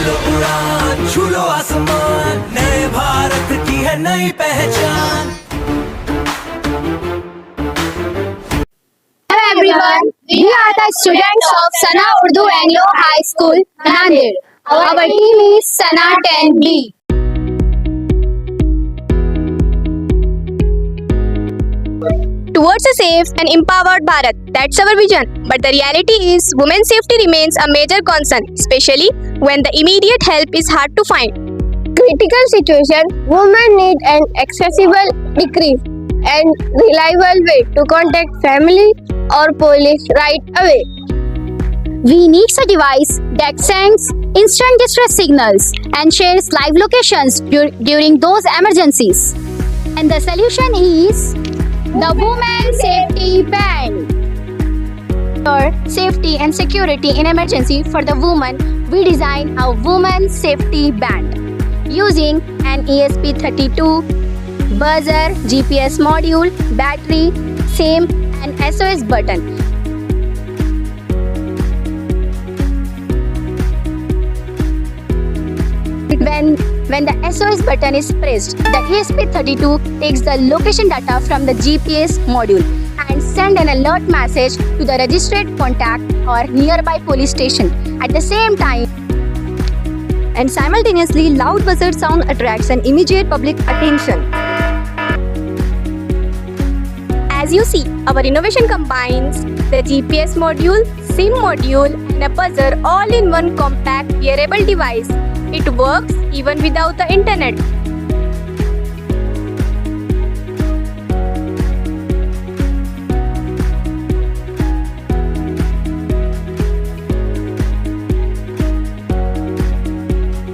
लो उड़ान, छू लो आसमान, नए भारत की है नई पहचान। Hello everyone, we are the students of Sana Urdu Anglo High School, Nanded. Our team is Sana 10B. Towards a safe and empowered Bharat, that's our vision. But the reality is, women's safety remains a major concern, especially when the immediate help is hard to find. Critical situation, women need an accessible, decrease and reliable way to contact family or police right away. We need a device that sends instant distress signals and shares live locations during those emergencies. And the solution is the Women Safety Band. For safety and security in emergency for the woman, we design a Women Safety Band using an ESP32, buzzer, GPS module, battery, SIM and SOS button. When the SOS button is pressed, the ESP32 takes the location data from the GPS module and send an alert message to the registered contact or nearby police station. At the same time, And simultaneously, loud buzzer sound attracts an immediate public attention. As you see, our innovation combines the GPS module, SIM module, and a buzzer all in one compact wearable device. It works even without the internet.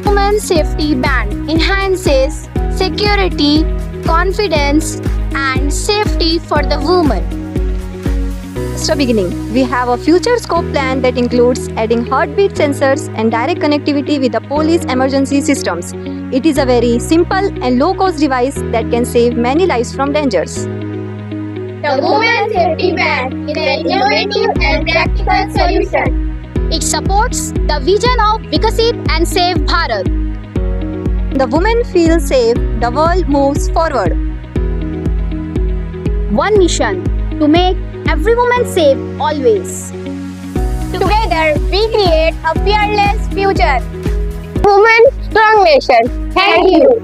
Women Safety Band enhances security, confidence, and safety for the woman. Just a beginning. We have a future scope plan that includes adding heartbeat sensors and direct connectivity with the police emergency systems. It is a very simple and low-cost device that can save many lives from dangers. The Women Safety Band is an innovative and practical solution. It supports the vision of Vikasit and Save Bharat. The women feel safe, the world moves forward. One mission to make every woman safe always. Together, we create a fearless future. Women Strong Nation. Thank you.